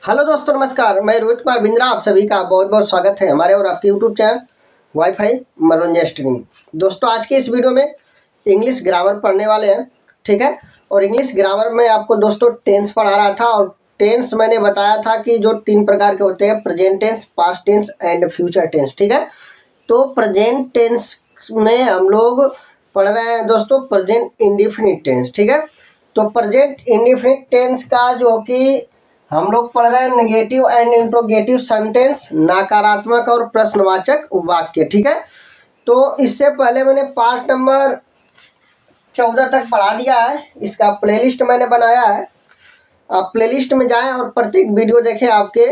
Hello दोस्तों, नमस्कार। मैं रोहित कुमार बिंद्रा, आप सभी का बहुत बहुत स्वागत है हमारे और आपके यूट्यूब चैनल वाईफाई मनोरंजन स्ट्रीम। दोस्तों, आज के इस वीडियो में इंग्लिश ग्रामर पढ़ने वाले हैं, ठीक है। और इंग्लिश ग्रामर में आपको दोस्तों टेंस पढ़ा रहा था, और टेंस मैंने बताया था कि जो 3 प्रकार के होते हैं, present tense, past tense and future tense, ठीक है। तो प्रेजेंट टेंस में हम लोग पढ़ रहे हैं दोस्तों प्रेजेंट इंडेफिनिट टेंस, ठीक है। तो प्रेजेंट इंडेफिनिट टेंस का जो कि हम लोग पढ़ रहे हैं नेगेटिव एंड इंट्रोगेटिव सेंटेंस, नकारात्मक और प्रश्नवाचक वाक्य, ठीक है। तो इससे पहले मैंने पार्ट नंबर 14 तक पढ़ा दिया है। इसका प्लेलिस्ट मैंने बनाया है, आप प्लेलिस्ट में जाएं और प्रत्येक वीडियो देखें। आपके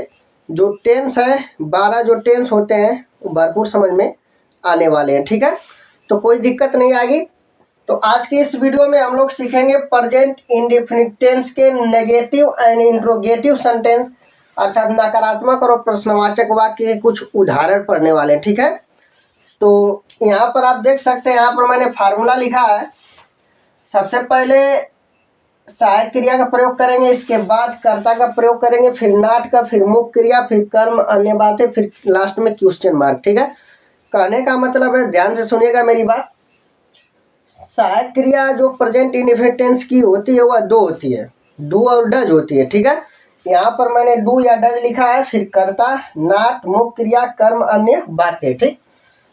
जो टेंस है, 12 जो टेंस होते हैं वो भरपूर समझ में आने वाले हैं, ठीक है। तो कोई दिक्कत नहीं आएगी। तो आज की इस वीडियो में हम लोग सीखेंगे प्रेजेंट इंडेफिनिट टेंस के नेगेटिव एंड इंट्रोगेटिव सेंटेंस, अर्थात नकारात्मक और प्रश्नवाचक वाक्य के कुछ उदाहरण पढ़ने वाले हैं, ठीक है। तो यहाँ पर आप देख सकते हैं, यहाँ पर मैंने फार्मूला लिखा है। सबसे पहले सहायक क्रिया का प्रयोग करेंगे, इसके बाद कर्ता का प्रयोग करेंगे, फिर नाट का, फिर मुख्य क्रिया, फिर कर्म, अन्य बातें, फिर लास्ट में क्वेश्चन मार्क, ठीक है। कहने का मतलब है, ध्यान से सुनिएगा मेरी बात। सहायक क्रिया जो प्रेजेंट इंडेफिनिट टेंस की होती है वह 2 होती है, डू और डज होती है, ठीक है। यहाँ पर मैंने डू या डज लिखा है, फिर कर्ता, नाट, मुख्य क्रिया, कर्म, अन्य बातें, ठीक।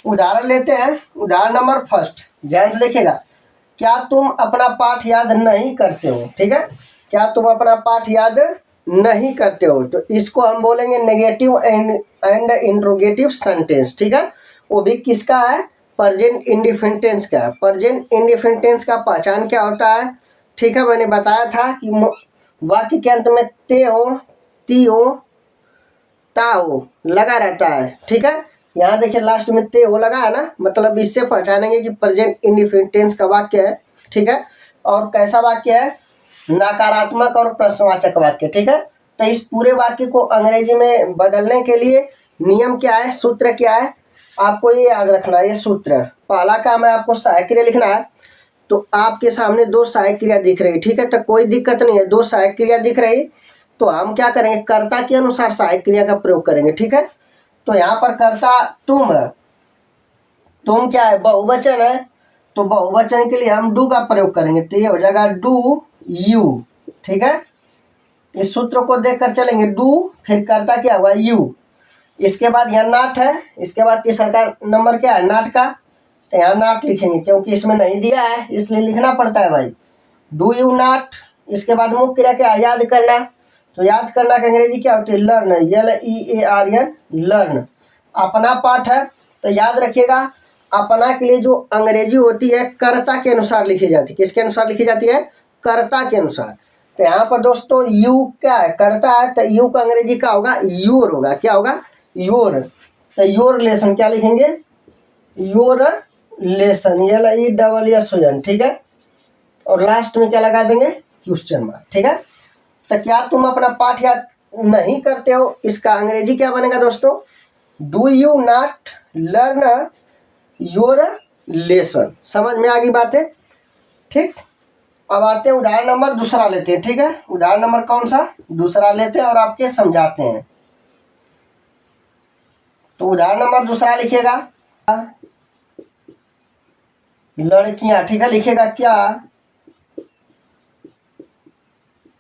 उदाहरण लेते हैं। उदाहरण नंबर फर्स्ट, ध्यान से देखिएगा। क्या तुम अपना पाठ याद नहीं करते हो, ठीक है। क्या तुम अपना पाठ याद नहीं करते हो, तो इसको हम बोलेंगे नेगेटिव एंड इंट्रोगेटिव सेंटेंस, ठीक है। वो भी किसका है? प्रेजेंट इंडेफिनिट टेंस का। प्रेजेंट इंडेफिनिट टेंस का पहचान क्या होता है, ठीक है। मैंने बताया था कि वाक्य के अंत में ते हो, ती हो, ता हो लगा रहता है, ठीक है। यहाँ देखिए लास्ट में ते हो लगा है ना, मतलब इससे पहचानेंगे कि प्रेजेंट इंडेफिनिट टेंस का वाक्य है, ठीक है। और कैसा वाक्य है? नकारात्मक और प्रश्नवाचक वाक्य, ठीक है। तो इस पूरे वाक्य को अंग्रेजी में बदलने के लिए नियम क्या है, सूत्र क्या है, आपको ये याद रखना है। ये सूत्र, पहला काम है आपको सहायक क्रिया लिखना है। तो आपके सामने 2 सहायक क्रिया दिख रही, ठीक है। तो कोई दिक्कत नहीं है, 2 सहायक क्रिया दिख रही, तो हम क्या करेंगे, कर्ता के अनुसार सहायक क्रिया का प्रयोग करेंगे, ठीक है। तो यहाँ पर कर्ता तुम है, तुम क्या है? बहुवचन है, तो बहुवचन के लिए हम डू का प्रयोग करेंगे, तो ये हो जाएगा डू यू, ठीक है। इस सूत्र को देखकर चलेंगे, डू फिर कर्ता क्या हुआ, यू। इसके बाद यहाँ नाट है, इसके बाद तीसरा नंबर क्या है, नाट का, तो यहाँ नाट लिखेंगे क्योंकि इसमें नहीं दिया है इसलिए लिखना पड़ता है भाई, डू यू नाट। इसके बाद मुख्य क्रिया क्या है, याद करना। तो याद करना का अंग्रेजी क्या होती है, लर्न, LEARN, लर्न। अपना पाठ है, तो याद रखिएगा अपना के लिए जो अंग्रेजी होती है कर्ता के अनुसार लिखी जाती है। किसके अनुसार लिखी जाती है? कर्ता के अनुसार। तो यहाँ पर दोस्तों यू क्या है, कर्ता है, तो यू का अंग्रेजी क्या होगा, योर होगा। क्या होगा? योर। तो योर लेसन क्या लिखेंगे, योर लेसन, LESSON, ठीक है। और लास्ट में क्या लगा देंगे, क्वेश्चन मार्क, ठीक है। तो क्या तुम अपना पाठ याद नहीं करते हो, इसका अंग्रेजी क्या बनेगा दोस्तों, do you not learn your lesson. समझ में आ गई बातें, ठीक। अब आते हैं उदाहरण नंबर दूसरा लेते हैं, ठीक है। उदाहरण नंबर कौन सा, दूसरा लेते हैं और आपके समझाते हैं। तो उदाहरण नंबर दूसरा लिखिएगा, लड़कियां, ठीक है। लिखिएगा क्या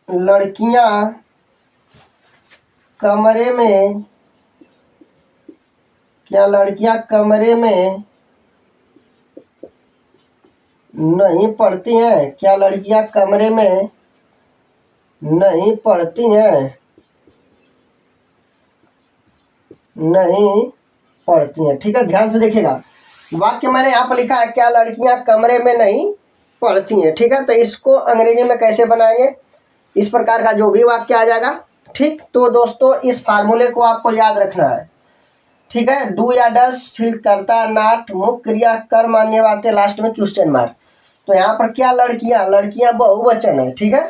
लड़कियां कमरे में, क्या लड़कियां कमरे में नहीं पढ़ती हैं, क्या लड़कियां कमरे में नहीं पढ़ती हैं, नहीं पढ़ती हैं, ठीक है। ध्यान से देखिएगा, वाक्य मैंने यहाँ पर लिखा है क्या लड़कियां कमरे में नहीं पढ़ती हैं, ठीक है। तो इसको अंग्रेजी में कैसे बनाएंगे, इस प्रकार का जो भी वाक्य आ जाएगा, ठीक। तो दोस्तों इस फार्मूले को आपको याद रखना है, ठीक है। डू या डस, फिर कर्ता, नाट, मुख्य क्रिया, कर्म, अन्य बातें, लास्ट में क्वेश्चन मार्क। तो यहाँ पर क्या लड़कियां, लड़कियां बहुवचन है, ठीक है।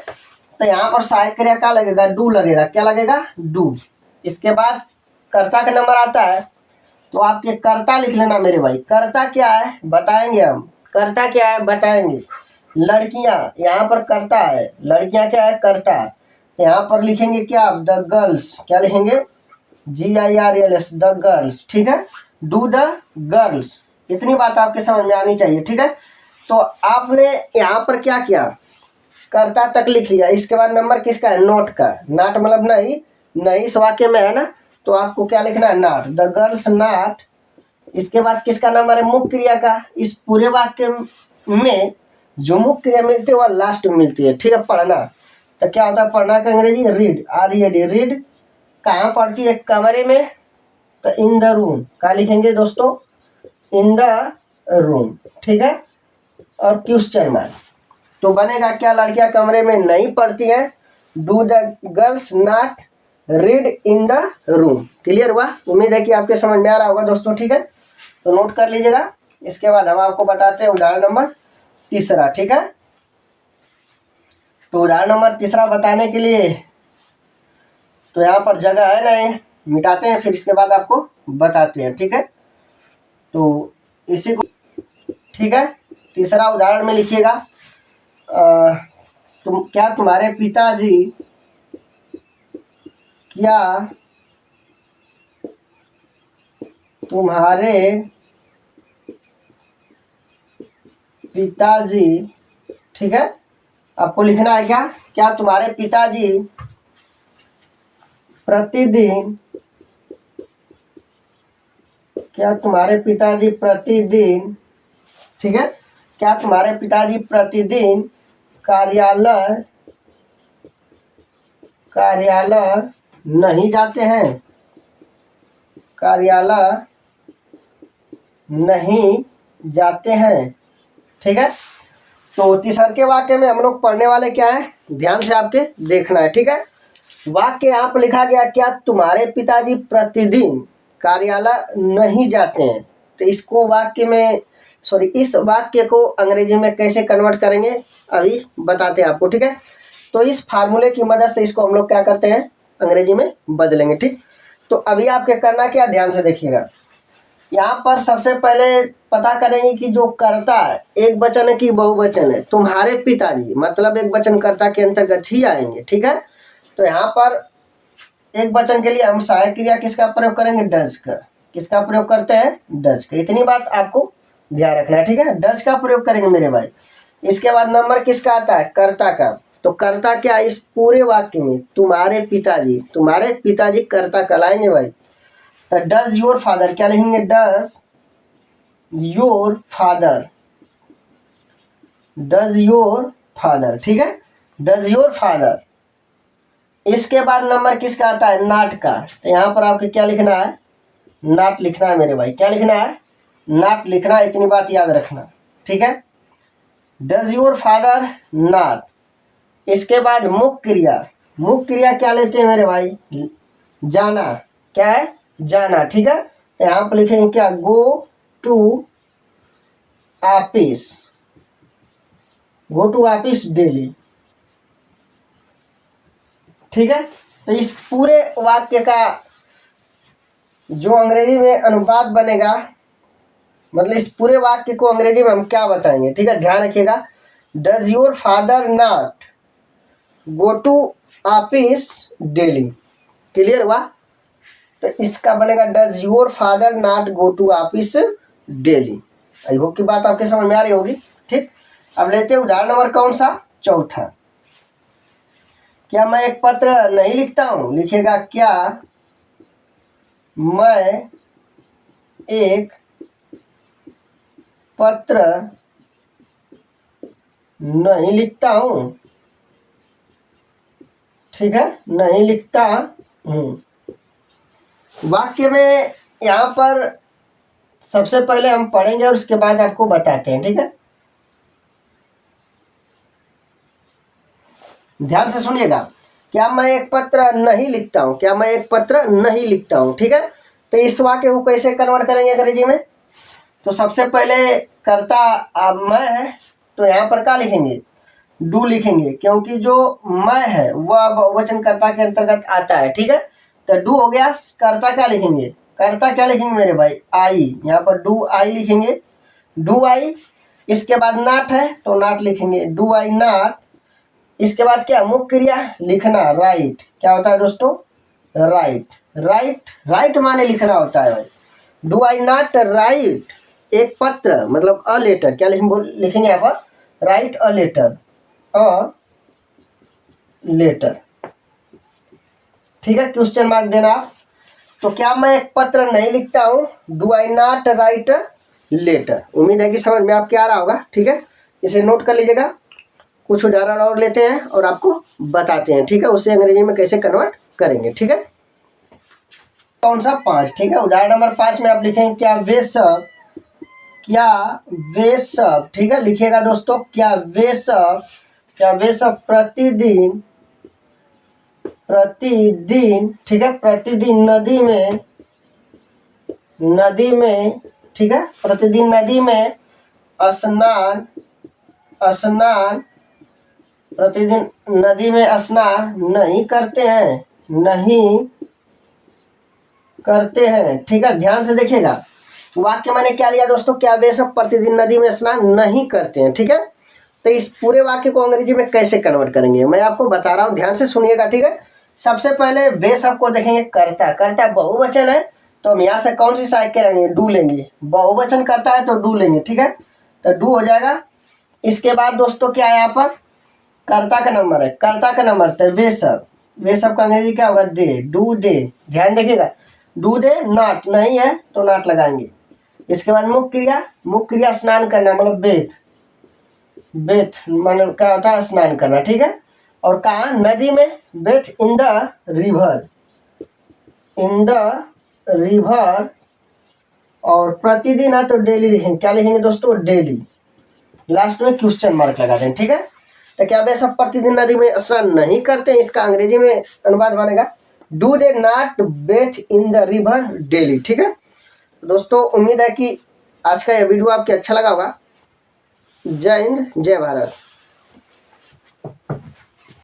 तो यहाँ पर सहायक क्रिया क्या लगेगा, डू लगेगा। क्या लगेगा, डू। इसके बाद कर्ता का नंबर आता है, तो आपके कर्ता लिख लेना मेरे भाई। कर्ता क्या है बताएंगे हम, कर्ता क्या है बताएंगे। लड़कियां, यहाँ पर कर्ता है, लड़कियां क्या है, कर्ता। यहाँ पर लिखेंगे क्या आप, द गर्ल्स, क्या लिखेंगे, GIRLS, द गर्ल्स, ठीक है, डू द गर्ल्स। इतनी बात आपके समझ में आनी चाहिए, ठीक है। तो आपने यहाँ पर क्या किया, कर्ता तक लिख लिया, इसके बाद नंबर किसका है, नॉट का, नॉट मतलब नहीं, नहीं इस वाक्य में है ना, तो आपको क्या लिखना है, नॉट, द गर्ल्स नॉट। इसके बाद किसका नंबर है, मुख्य क्रिया का। इस पूरे वाक्य में जो मुख्य क्रिया मिलती है वह लास्ट में मिलती है, ठीक है। पढ़ना, तो क्या होता है पढ़ना का अंग्रेजी, रीड, RED, रीड। कहाँ पढ़ती है, कमरे में, तो इन द रूम, क्या लिखेंगे दोस्तों, इन द रूम, ठीक है। और क्वेश्चन मार्क, तो बनेगा क्या, लड़कियां कमरे में नहीं पढ़ती हैं, do the girls not read in the room. Clear हुआ, उम्मीद है कि आपके समझ में आ रहा होगा दोस्तों, ठीक है। तो नोट कर लीजिएगा। इसके बाद हम आपको बताते हैं उदाहरण नंबर तीसरा, ठीक है। तो उदाहरण नंबर तीसरा बताने के लिए तो यहाँ पर जगह है नहीं, मिटाते हैं, फिर इसके बाद आपको बताते हैं, ठीक है। तो इसी को, ठीक है, तीसरा उदाहरण में लिखिएगा, क्या तुम्हारे पिताजी, क्या तुम्हारे पिताजी, ठीक है, आपको लिखना है क्या, क्या तुम्हारे पिताजी प्रतिदिन, क्या तुम्हारे पिताजी प्रतिदिन, ठीक है, क्या तुम्हारे पिताजी प्रतिदिन कार्यालय नहीं जाते हैं, कार्यालय नहीं जाते हैं, ठीक है। तो तीसरे के वाक्य में हम लोग पढ़ने वाले क्या है, ध्यान से आपके देखना है, ठीक है। वाक्य यहाँ पर लिखा गया, क्या तुम्हारे पिताजी प्रतिदिन कार्यालय नहीं जाते हैं। तो इसको वाक्य में, सॉरी, इस वाक्य को अंग्रेजी में कैसे कन्वर्ट करेंगे अभी बताते हैं आपको, ठीक है। तो इस फार्मूले की मदद से इसको हम लोग क्या करते हैं, अंग्रेजी में बदलेंगे, ठीक। तो अभी आपके करना क्या, ध्यान से देखिएगा। यहाँ पर सबसे पहले पता करेंगे कि जो कर्ता है एक वचन है कि बहुवचन है। तुम्हारे पिताजी मतलब एक वचन कर्ता के अंतर्गत ही आएंगे, ठीक है। तो यहाँ पर एक वचन के लिए हम सहायक क्रिया किसका प्रयोग करेंगे, डज का। किसका प्रयोग करते हैं, डज का। इतनी बात आपको ध्यान रखना है, ठीक है, डज का प्रयोग करेंगे मेरे भाई। इसके बाद नंबर किसका आता है, कर्ता का। तो कर्ता क्या, इस पूरे वाक्य में तुम्हारे पिताजी कर्ता कहलाएंगे भाई। तो डज योर फादर, क्या लिखेंगे, does your father, does your father, ठीक है, डज योर फादर। इसके बाद नंबर किसका आता है, नॉट का। तो यहाँ पर आपको क्या लिखना है, नॉट लिखना है मेरे भाई। क्या लिखना है, नॉट लिखना है, इतनी बात याद रखना, ठीक है। Does your father not. इसके बाद मुख्य क्रिया क्या लेते हैं मेरे भाई, जाना, क्या है, जाना, ठीक है। तो यहाँ पर लिखेंगे क्या, go to office, go to office daily, ठीक है। तो इस पूरे वाक्य का जो अंग्रेजी में अनुवाद बनेगा, मतलब इस पूरे वाक्य को अंग्रेजी में हम क्या बताएंगे, ठीक है, ध्यान रखिएगा। Does your father not go to office daily. Clear हुआ। तो इसका बनेगा does your father not go to office daily. I hope की बात आपके समझ में आ रही होगी, ठीक। अब लेते हैं उदाहरण नंबर कौन सा, चौथा। क्या मैं एक पत्र नहीं लिखता हूं, लिखेगा क्या मैं एक पत्र नहीं लिखता हूं, ठीक है, नहीं लिखता हूं। वाक्य में यहाँ पर सबसे पहले हम पढ़ेंगे और उसके बाद आपको बताते हैं, ठीक है। ध्यान से सुनिएगा। क्या मैं एक पत्र नहीं लिखता हूं, क्या मैं एक पत्र नहीं लिखता हूं, ठीक है। तो इस वाक्य को कैसे कन्वर्ट करेंगे अंग्रेजी में, तो सबसे पहले कर्ता मैं है, तो यहाँ पर क्या लिखेंगे, डू लिखेंगे, क्योंकि जो मैं है वह बहुवचन कर्ता के अंतर्गत आता है, ठीक है। तो डू हो गया। कर्ता क्या लिखेंगे, कर्ता क्या लिखेंगे मेरे भाई, आई। यहाँ पर डू आई लिखेंगे, डू आई। इसके बाद नॉट है तो नॉट लिखेंगे, डू आई नॉट इसके बाद क्या, मुख्य क्रिया लिखना, राइट। क्या होता है दोस्तों, राइट। राइट, राइट माने लिखना होता है। डू आई नॉट राइट, एक पत्र मतलब अ लेटर, क्या लिखेंगे यहाँ पर, write a letter, a letter. ठीक है, क्वेश्चन मार्क देना आप। तो क्या मैं एक पत्र नहीं लिखता हूँ, do I not write a letter. उम्मीद है कि समझ में आपके आ रहा होगा। ठीक है, इसे नोट कर लीजिएगा। कुछ उदाहरण और लेते हैं और आपको बताते हैं। ठीक है, उसे अंग्रेजी में कैसे कन्वर्ट करेंगे। ठीक है, कौन सा, 5। ठीक है, उदाहरण नंबर 5 में आप लिखेंगे क्या वे सब, क्या वे सब। ठीक है, लिखिएगा दोस्तों, क्या वे सब, क्या वे सब प्रतिदिन, प्रतिदिन, ठीक है, प्रतिदिन नदी में, नदी में, ठीक है, प्रतिदिन नदी में स्नान, स्नान, प्रतिदिन नदी में स्नान नहीं करते हैं, नहीं करते हैं। ठीक है, ध्यान से देखिएगा, वाक्य मैंने क्या लिया दोस्तों, क्या वे सब प्रतिदिन नदी में स्नान नहीं करते हैं। ठीक है, तो इस पूरे वाक्य को अंग्रेजी में कैसे कन्वर्ट करेंगे मैं आपको बता रहा हूँ, ध्यान से सुनिएगा। ठीक है, सबसे पहले वे सब को देखेंगे, करता, करता बहुवचन है तो हम यहाँ से कौन सी सहायक करेंगे, डू लेंगे। बहुवचन करता है तो डू लेंगे। ठीक है, तो डू हो जाएगा। इसके बाद दोस्तों क्या है, यहाँ पर कर्ता का नंबर है, कर्ता का नंबर तो वे सब, वे सब का अंग्रेजी क्या होगा, दे, डू दे। ध्यान देखिएगा, डू दे नॉट नहीं है तो नॉट लगाएंगे। इसके बाद मुख्य क्रिया, मुख्य क्रिया स्नान करना मतलब बेथ, बेथ मतलब क्या होता है, स्नान करना। ठीक है, और कहाँ, नदी में, Beth in the river, in the river. और प्रतिदिन है तो डेली लिखेंगे, क्या लिखेंगे दोस्तों, डेली। लास्ट में क्वेश्चन मार्क लगा दें। ठीक है, तो क्या वे सब प्रतिदिन नदी में स्नान नहीं करते हैं, इसका अंग्रेजी में अनुवाद बनेगा do they not Beth in the river daily. ठीक है दोस्तों, उम्मीद है कि आज का यह वीडियो आपको अच्छा लगा होगा। जय हिंद, जय भारत।